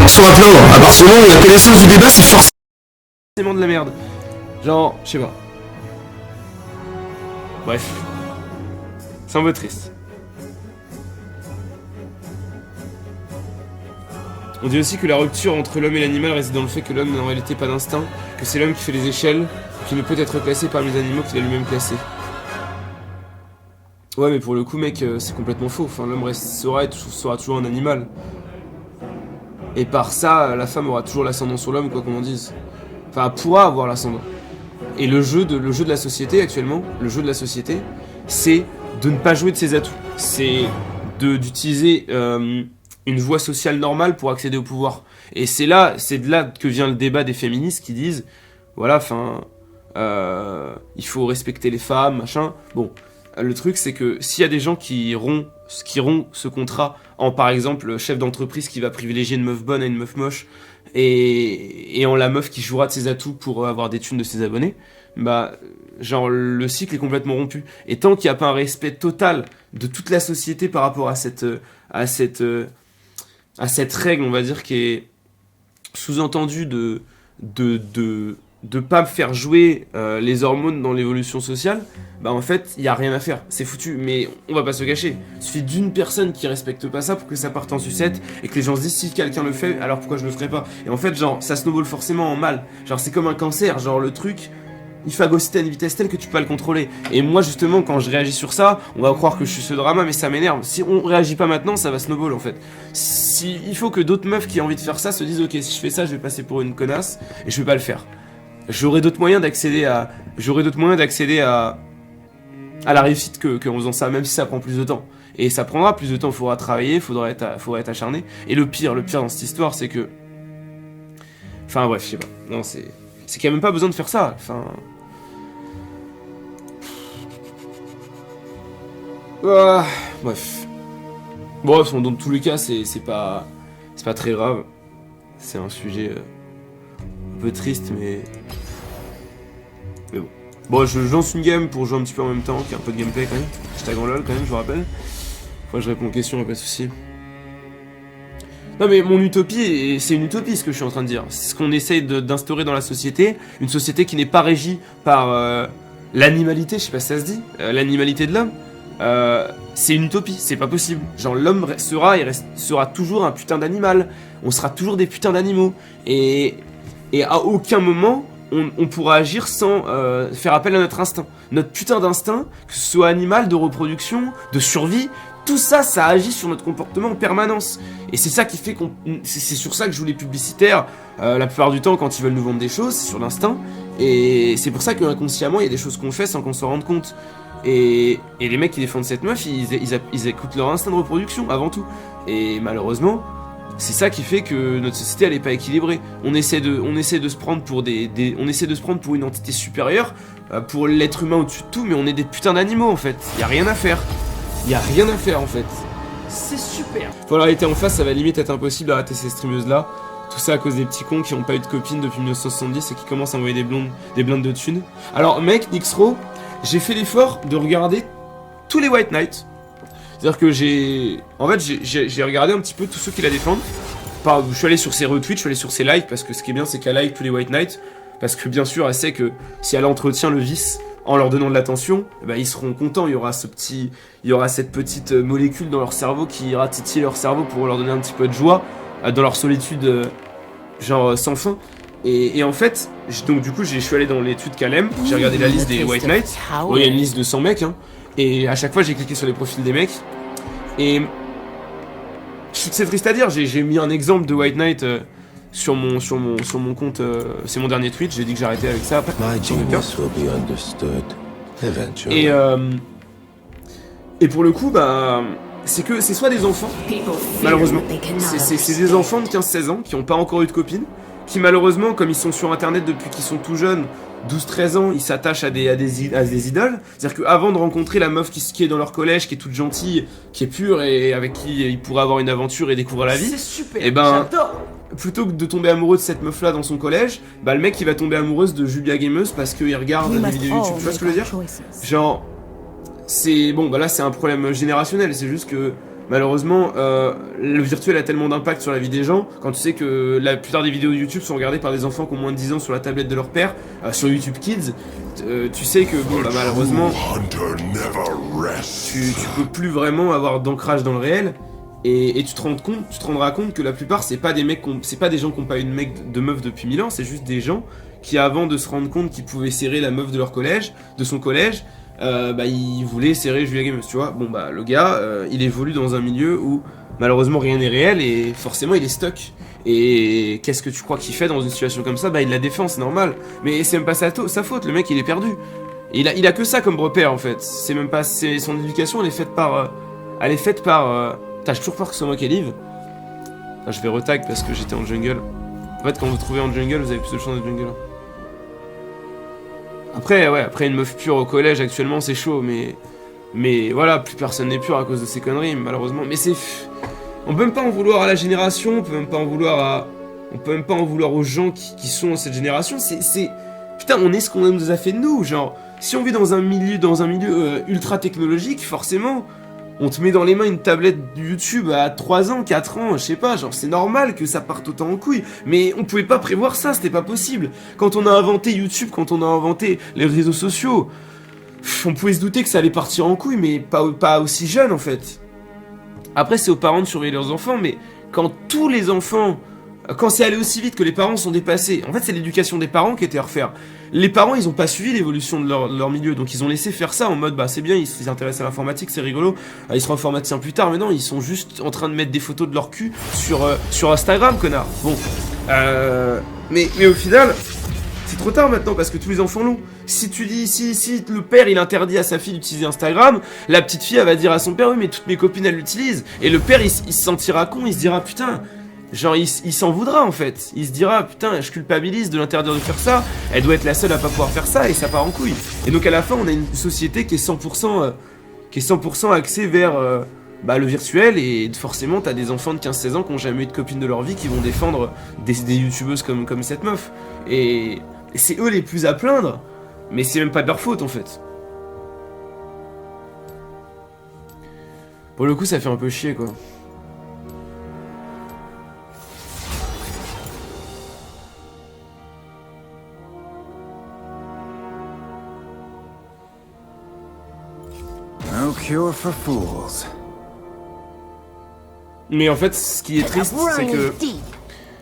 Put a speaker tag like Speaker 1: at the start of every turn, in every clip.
Speaker 1: sont à plaindre. À partir du moment où la connaissance du débat, c'est forcément de la merde. Genre, je sais pas. Bref. C'est un peu triste. On dit aussi que la rupture entre l'homme et l'animal réside dans le fait que l'homme n'a en réalité pas d'instinct, que c'est l'homme qui fait les échelles, qui ne peut être classé parmi les animaux qu'il a lui-même classés. Ouais, mais pour le coup, mec, c'est complètement faux. Enfin, l'homme sera toujours un animal. Et par ça, la femme aura toujours l'ascendant sur l'homme, quoi qu'on en dise. Enfin, elle pourra avoir l'ascendant. Et le jeu de la société, actuellement, le jeu de la société, c'est de ne pas jouer de ses atouts. C'est d'utiliser une voie sociale normale pour accéder au pouvoir. Et c'est de là que vient le débat des féministes qui disent, voilà, enfin, il faut respecter les femmes, machin. Bon, le truc, c'est que s'il y a des gens qui rompt ce contrat en, par exemple, chef d'entreprise qui va privilégier une meuf bonne à une meuf moche, et en la meuf qui jouera de ses atouts pour avoir des thunes de ses abonnés, bah, genre, le cycle est complètement rompu. Et tant qu'il n'y a pas un respect total de toute la société par rapport à cette règle, on va dire, qui est sous-entendue de pas faire jouer les hormones dans l'évolution sociale, bah en fait, il y a rien à faire, c'est foutu, mais on va pas se cacher. Il suffit d'une personne qui respecte pas ça pour que ça parte en sucette et que les gens se disent si quelqu'un le fait, alors pourquoi je le ferais pas? Et en fait, genre, ça snowball forcément en mal. Genre, c'est comme un cancer, genre le truc, il phagocyte à une vitesse telle que tu peux pas le contrôler. Et moi, justement, quand je réagis sur ça, on va croire que je suis ce drama, mais ça m'énerve. Si on réagit pas maintenant, ça va snowball en fait. Il faut que d'autres meufs qui ont envie de faire ça se disent ok, si je fais ça, je vais passer pour une connasse et je vais pas le faire. J'aurai d'autres moyens d'accéder à la réussite qu'en faisant ça, même si ça prend plus de temps. Et ça prendra plus de temps, il faudra travailler, il faudra être acharné. Et le pire dans cette histoire, c'est que... Enfin bref, je sais pas. Non, c'est qu'il y a même pas besoin de faire ça. Enfin... bref. Bref, dans tous les cas, c'est pas très grave. C'est un sujet un peu triste, mais bon. Bon, je lance une game pour jouer un petit peu en même temps, qu'il y a un peu de gameplay quand même. Hashtag en LOL quand même, je vous rappelle. Faut que je réponds aux questions, y'a pas de soucis. Non mais mon utopie, c'est une utopie ce que je suis en train de dire. C'est ce qu'on essaye d'instaurer dans la société. Une société qui n'est pas régie par l'animalité, je sais pas si ça se dit, l'animalité de l'homme. C'est une utopie, c'est pas possible. Genre l'homme sera toujours un putain d'animal. On sera toujours des putains d'animaux. Et à aucun moment on pourra agir sans faire appel à notre instinct. Notre putain d'instinct, que ce soit animal, de reproduction, de survie, tout ça, ça agit sur notre comportement en permanence. Et c'est ça qui fait c'est sur ça que jouent les publicitaires la plupart du temps quand ils veulent nous vendre des choses, c'est sur l'instinct. Et c'est pour ça qu'inconsciemment, il y a des choses qu'on fait sans qu'on s'en rende compte. Et les mecs qui défendent cette meuf, ils écoutent leur instinct de reproduction avant tout. Et malheureusement, c'est ça qui fait que notre société elle est pas équilibrée. On essaie de se prendre pour pour une entité supérieure, pour l'être humain au-dessus de tout, mais on est des putains d'animaux en fait. Y a rien à faire. Y a rien à faire en fait. C'est super. Faut la réalité en face, ça va limite être impossible d'arrêter ces streameuses là. Tout ça à cause des petits cons qui ont pas eu de copine depuis 1970 et qui commencent à envoyer des blindes de thunes. Alors mec, Nixro, j'ai fait l'effort de regarder tous les White Knights. C'est-à-dire que j'ai regardé un petit peu tous ceux qui la défendent. Je suis allé sur ses retweets, je suis allé sur ses likes, parce que ce qui est bien, c'est qu'elle like tous les White Knights. Parce que bien sûr, elle sait que si elle entretient le vice en leur donnant de l'attention, bah, ils seront contents. Il y aura cette petite molécule dans leur cerveau qui ira titiller leur cerveau pour leur donner un petit peu de joie dans leur solitude, genre sans fin. Et en fait, donc du coup, je suis allé dans l'étude qu'elle aime, j'ai regardé la liste des White Knights. Bon, il y a une liste de 100 mecs, hein. Et à chaque fois, j'ai cliqué sur les profils des mecs. Et c'est triste à dire, j'ai mis un exemple de White Knight sur mon compte. C'est mon dernier tweet, j'ai dit que j'arrêtais avec ça après. Et pour le coup, bah, c'est soit des enfants, malheureusement. C'est des enfants de 15-16 ans qui n'ont pas encore eu de copine, qui malheureusement, comme ils sont sur internet depuis qu'ils sont tout jeunes, 12-13 ans, ils s'attachent à des idoles. C'est-à-dire qu'avant de rencontrer la meuf qui est dans leur collège, qui est toute gentille, qui est pure et avec qui ils pourraient avoir une aventure et découvrir la vie,
Speaker 2: c'est super,
Speaker 1: et ben,
Speaker 2: j'adore.
Speaker 1: plutôt que de tomber amoureux de cette meuf-là dans son collège, bah le mec il va tomber amoureuse de Julia Gameuse parce qu'il regarde des vidéos YouTube. Tu vois ce que je veux dire? Genre, c'est bon, bah là c'est un problème générationnel. C'est juste que Malheureusement, le virtuel a tellement d'impact sur la vie des gens, quand tu sais que la plupart des vidéos YouTube sont regardées par des enfants qui ont moins de 10 ans sur la tablette de leur père, sur YouTube Kids, tu sais que, bon, bah, malheureusement, tu peux plus vraiment avoir d'ancrage dans le réel, et tu te rendras compte que la plupart, c'est pas des mecs, c'est pas des gens qui ont pas une de meuf depuis 1000 ans, c'est juste des gens qui, avant de se rendre compte qu'ils pouvaient serrer la meuf de leur collège, de son collège, bah il voulait serrer Julia Gameuse, tu vois. Bon bah le gars, il évolue dans un milieu où malheureusement rien n'est réel et forcément il est stuck. Et qu'est-ce que tu crois qu'il fait dans une situation comme ça? Bah il la défend, c'est normal. Mais c'est même pas sa faute, le mec il est perdu. Et il a que ça comme repère en fait. C'est même pas, son éducation elle est faite par... Putain, j'ai toujours peur que ce soit moi qui livre. Je vais retag parce que j'étais en jungle. En fait quand vous trouvez en jungle, vous avez plus de chance de jungle. Après, ouais, après une meuf pure au collège actuellement c'est chaud, mais voilà, plus personne n'est pur à cause de ces conneries, malheureusement. Mais c'est... On peut même pas en vouloir à la génération, on peut même pas en vouloir à... On peut même pas en vouloir aux gens qui sont dans cette génération, c'est... Putain, on est ce qu'on nous a fait de nous, genre... Si on vit dans un milieu ultra technologique, forcément... On te met dans les mains une tablette YouTube à 3 ans, 4 ans, je sais pas, genre c'est normal que ça parte autant en couille. Mais on pouvait pas prévoir ça, c'était pas possible. Quand on a inventé YouTube, quand on a inventé les réseaux sociaux, on pouvait se douter que ça allait partir en couille, mais pas aussi jeune en fait. Après c'est aux parents de surveiller leurs enfants, mais quand tous les enfants... Quand c'est allé aussi vite que les parents sont dépassés, en fait c'est l'éducation des parents qui était à refaire. Les parents ils ont pas suivi l'évolution de leur milieu, donc ils ont laissé faire ça en mode bah c'est bien, ils s'intéressent à l'informatique, c'est rigolo, ils seront informaticiens plus tard, mais non, ils sont juste en train de mettre des photos de leur cul sur Instagram, connard. Bon, mais au final, c'est trop tard maintenant parce que tous les enfants l'ont. Si tu dis, si le père il interdit à sa fille d'utiliser Instagram, la petite fille elle va dire à son père oui mais toutes mes copines elles l'utilisent, et le père il se sentira con, il se dira putain... Genre il s'en voudra en fait, il se dira putain je culpabilise de l'interdire de faire ça, elle doit être la seule à pas pouvoir faire ça et ça part en couille. Et donc à la fin on a une société qui est 100% axée vers bah, le virtuel, et forcément t'as des enfants de 15-16 ans qui ont jamais eu de copine de leur vie qui vont défendre des youtubeuses comme cette meuf. Et c'est eux les plus à plaindre, mais c'est même pas de leur faute en fait. Pour le coup ça fait un peu chier quoi.
Speaker 2: Cure for fools.
Speaker 1: Mais en fait, ce qui est triste, c'est que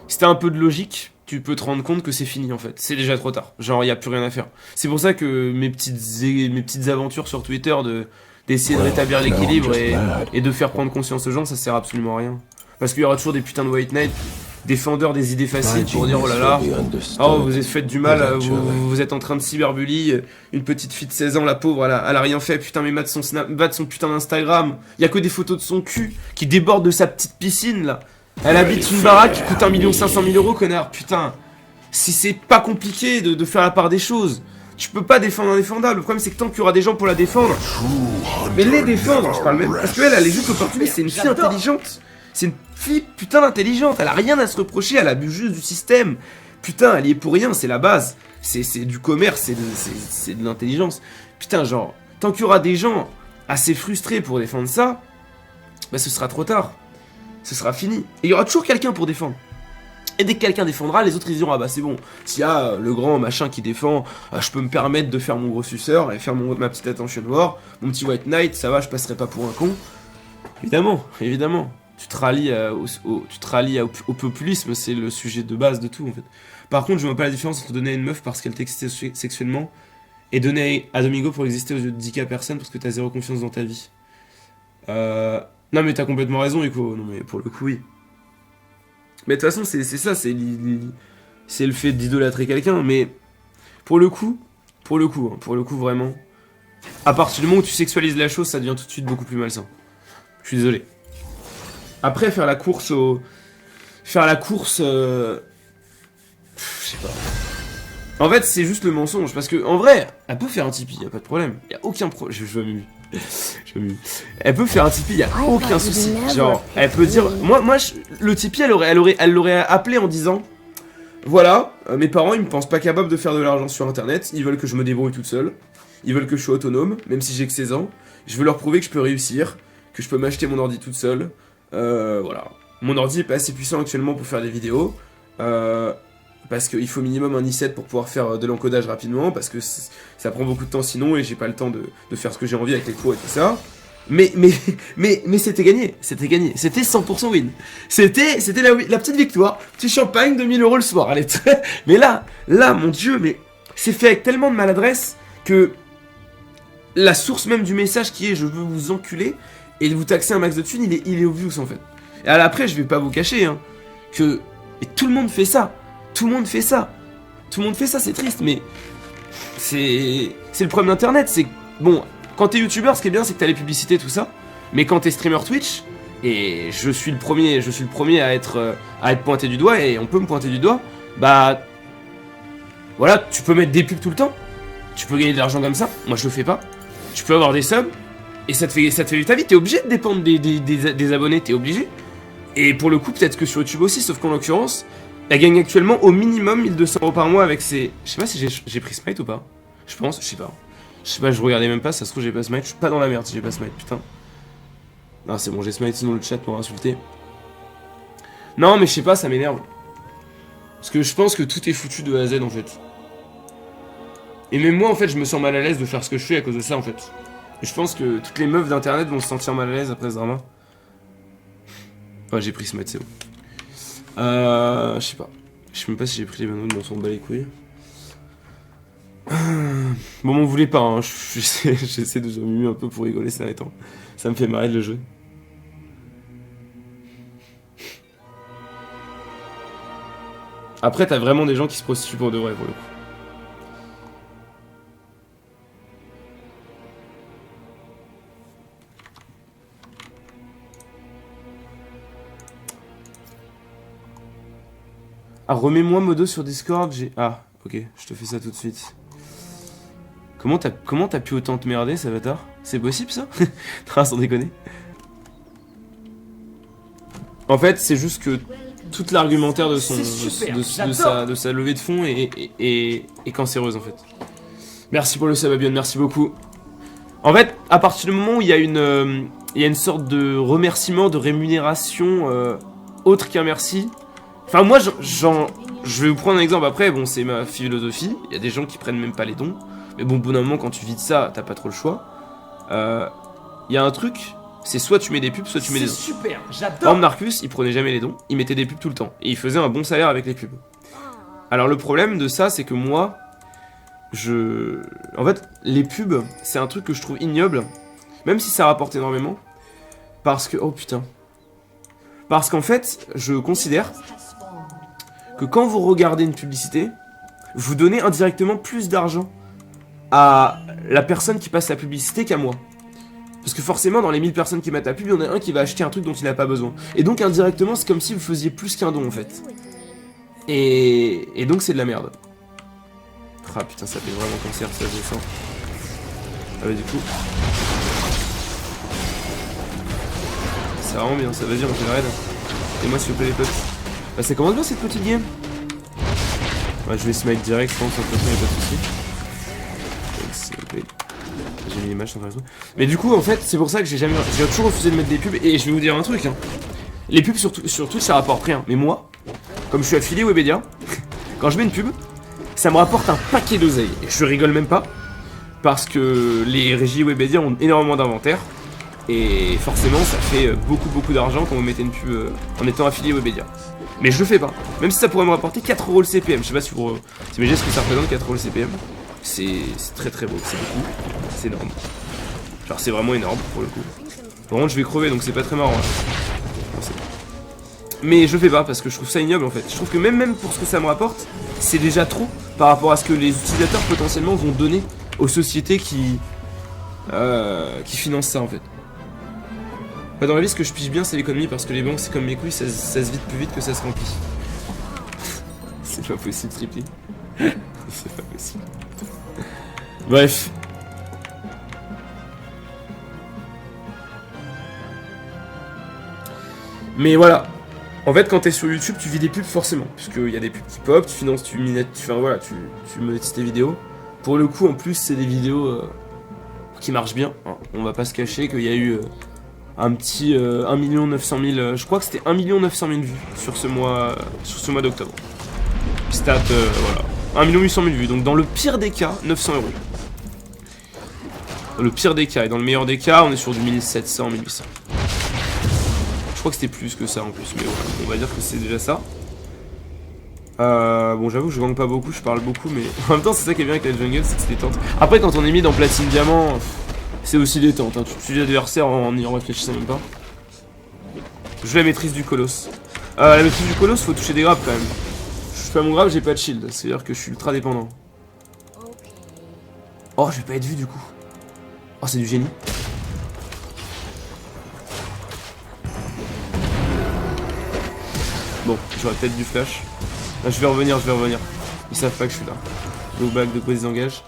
Speaker 1: si t'as un peu de logique, tu peux te rendre compte que c'est fini en fait. C'est déjà trop tard. Genre, y a plus rien à faire. C'est pour ça que mes petites aventures sur Twitter d'essayer de rétablir l'équilibre et de faire prendre conscience aux gens, ça sert absolument à rien. Parce qu'il y aura toujours des putains de White Knight, défendeurs des idées faciles pour dire oh là là, oh vous êtes fait du mal, vous êtes en train de cyberbully une petite fille de 16 ans, la pauvre, elle a rien fait, putain mais mate son putain d'Instagram, y a que des photos de son cul qui débordent de sa petite piscine là, elle habite une baraque qui coûte 1 500 000 euros connard, putain, si c'est pas compliqué de faire la part des choses. Tu peux pas défendre l'indéfendable, le problème c'est que tant qu'il y aura des gens pour la défendre, mais les défendre, je parle même, parce qu'elle elle est juste opportuniste, c'est une fille intelligente. C'est une fille putain intelligente, elle a rien à se reprocher, elle abuse juste du système. Putain, elle y est pour rien, c'est la base. C'est du commerce, c'est de l'intelligence. Putain, genre, tant qu'il y aura des gens assez frustrés pour défendre ça, bah ce sera trop tard. Ce sera fini. Et il y aura toujours quelqu'un pour défendre. Et dès que quelqu'un défendra, les autres ils diront ah bah c'est bon, s'il y a le grand machin qui défend, je peux me permettre de faire mon gros suceur et faire ma petite attention noire, mon petit White Knight, ça va, je passerai pas pour un con. Évidemment, évidemment. Tu te rallies au populisme, c'est le sujet de base de tout en fait. Par contre, je vois pas la différence entre donner à une meuf parce qu'elle t'excite sexuellement et donner à Domingo pour exister aux yeux de 10K personnes parce que t'as zéro confiance dans ta vie. Non mais t'as complètement raison Echo, non mais pour le coup oui. Mais de toute façon c'est ça, c'est le fait d'idolâtrer quelqu'un, mais pour le coup vraiment, à partir du moment où tu sexualises la chose, ça devient tout de suite beaucoup plus malsain. Je suis désolé. Après, faire la course, je sais pas. En fait, c'est juste le mensonge, parce que en vrai, elle peut faire un Tipeee, y a pas de problème. Y a aucun problème. Je veux mieux. Elle peut faire un Tipeee, y a aucun souci. Genre, elle peut dire, le Tipeee, elle l'aurait appelé en disant, voilà, mes parents, ils me pensent pas capable de faire de l'argent sur Internet. Ils veulent que je me débrouille toute seule. Ils veulent que je sois autonome, même si j'ai que 16 ans. Je veux leur prouver que je peux réussir. que je peux m'acheter mon ordi toute seule. Voilà. Mon ordi est pas assez puissant actuellement pour faire des vidéos. Parce qu'il faut minimum un i7 pour pouvoir faire de l'encodage rapidement, parce que ça prend beaucoup de temps sinon, et j'ai pas le temps de faire ce que j'ai envie avec les cours et tout ça. Mais c'était gagné, c'était 100% win. C'était la petite victoire, petit champagne de 1000 € le soir, allez, mais là, mon dieu, mais c'est fait avec tellement de maladresse que la source même du message qui est « je veux vous enculer » et de vous taxer un max de thunes, il est obvious en fait. Et alors après, je vais pas vous cacher, hein, que et tout le monde fait ça. Tout le monde fait ça, c'est triste, mais c'est le problème d'internet, c'est que, bon, quand t'es youtubeur, ce qui est bien, c'est que t'as les publicités, tout ça, mais quand t'es streamer Twitch, et je suis le premier à être pointé du doigt, et on peut me pointer du doigt, bah, voilà, tu peux mettre des pubs tout le temps, tu peux gagner de l'argent comme ça, moi je le fais pas, tu peux avoir des subs, et ça te fait vivre ta vie, t'es obligé de dépendre des abonnés, t'es obligé, et pour le coup, peut-être que sur YouTube aussi, sauf qu'en l'occurrence, elle gagne actuellement au minimum 1200 € par mois avec ses... Je sais pas si j'ai pris Smite ou pas. Je pense, je sais pas. Je regardais même pas, ça se trouve j'ai pas Smite. Je suis pas dans la merde si j'ai pas Smite, putain. Non, c'est bon, j'ai Smite, sinon le chat m'aura insulté. Non, mais je sais pas, ça m'énerve. Parce que je pense que tout est foutu de A à Z en fait. Et même moi en fait, je me sens mal à l'aise de faire ce que je fais à cause de ça en fait. Et je pense que toutes les meufs d'internet vont se sentir mal à l'aise après ce drama. Ouais, j'ai pris Smite, c'est bon. Je sais pas. Je sais même pas si j'ai pris les bandeaux, mais on s'en bat les couilles. Bon, m'en voulez pas, hein. J'essaie de jouer un peu pour rigoler ces derniers temps. Ça me fait marrer de le jouer. Après, t'as vraiment des gens qui se prostituent pour de vrai, pour le coup. Ah, remets-moi Modo sur Discord, j'ai... Ah, ok, je te fais ça tout de suite. Comment t'as pu autant te merder, Savatar? C'est possible, ça? Ah, sans déconner. En fait, c'est juste que toute l'argumentaire de son... de sa levée de fonds est cancéreuse, en fait. Merci pour le Sababion, merci beaucoup. En fait, à partir du moment où il y a une sorte de remerciement, de rémunération autre qu'un merci... Enfin, moi, je vais vous prendre un exemple après, bon, c'est ma philosophie, il y a des gens qui prennent même pas les dons, mais bon, au bout d'un moment, quand tu vis de ça, t'as pas trop le choix. Il y a un truc, c'est soit tu mets des pubs, soit tu mets des dons.
Speaker 3: C'est super, j'adore.
Speaker 1: Par exemple, Narcus, il prenait jamais les dons, il mettait des pubs tout le temps, et il faisait un bon salaire avec les pubs. Alors, le problème de ça, c'est que moi, en fait, les pubs, c'est un truc que je trouve ignoble, même si ça rapporte énormément, parce que... Oh putain. Parce qu'en fait, je considère que quand vous regardez une publicité, vous donnez indirectement plus d'argent à la personne qui passe la publicité qu'à moi. Parce que forcément, dans les 1000 personnes qui mettent la pub, il y en a un qui va acheter un truc dont il n'a pas besoin. Et donc, indirectement, c'est comme si vous faisiez plus qu'un don, en fait. Et donc, c'est de la merde. Ah putain, ça fait vraiment cancer, ça, je sens. Ah bah du coup... Ça va vraiment bien, ça va dire, on fait la raid. Et moi, s'il vous plaît, les potes. Bah, ça commence bien cette petite game. Ouais, je vais smite direct, je pense, de toute façon, y'a pas de soucis. J'ai mis les matchs sans faire le truc. Mais du coup, en fait, c'est pour ça que j'ai toujours refusé de mettre des pubs. Et je vais vous dire un truc, hein. Les pubs sur Twitch, ça rapporte rien. Mais moi, comme je suis affilié Webedia, quand je mets une pub, ça me rapporte un paquet d'oseille. Et je rigole même pas. Parce que les régies Webedia ont énormément d'inventaire. Et forcément, ça fait beaucoup d'argent quand vous mettez une pub en étant affilié Webedia. Mais je le fais pas. Même si ça pourrait me rapporter 4 € le CPM. Je sais pas si vous imaginez ce que ça représente, 4 € le CPM. C'est très beau, c'est beaucoup. C'est énorme. Genre, c'est vraiment énorme pour le coup. Vraiment, je vais crever donc c'est pas très marrant. Là. Mais je le fais pas parce que je trouve ça ignoble en fait. Je trouve que même pour ce que ça me rapporte, c'est déjà trop par rapport à ce que les utilisateurs potentiellement vont donner aux sociétés qui financent ça en fait. Bah dans la vie, ce que je pige bien, c'est l'économie parce que les banques, c'est comme mes couilles, ça se vide plus vite que ça se remplit. C'est pas possible, Trippy. C'est pas possible. Bref. Mais voilà. En fait, quand t'es sur YouTube, tu vis des pubs forcément. Puisqu'il y a des pubs qui pop, tu finances, tu monétises tes vidéos. Pour le coup, en plus, c'est des vidéos qui marchent bien. Hein. On va pas se cacher qu'il y a eu un petit 1 900 000, je crois que c'était 1 900 000 vues sur ce mois d'octobre. Stat, voilà. 1 800 000 vues, donc dans le pire des cas, 900 euros. Dans le pire des cas, et dans le meilleur des cas, on est sur du 1700, 1800. Je crois que c'était plus que ça en plus, mais voilà, on va dire que c'est déjà ça. Bon, j'avoue que je gagne pas beaucoup, je parle beaucoup, mais en même temps, c'est ça qui est bien avec la jungle, c'est que c'est détente. Après, quand on est mis dans platine diamant, c'est aussi détente, hein. Tu tues l'adversaire en y réfléchissant même pas. Je veux la maîtrise du colosse. La maîtrise du colosse, faut toucher des grappes quand même. Je fais mon grab, j'ai pas de shield, c'est-à-dire que je suis ultra dépendant. Oh, je vais pas être vu du coup. Oh, c'est du génie. Bon, j'aurais peut-être du flash. Là, je vais revenir. Ils savent pas que je suis là. Go back, de quoi ils engagent.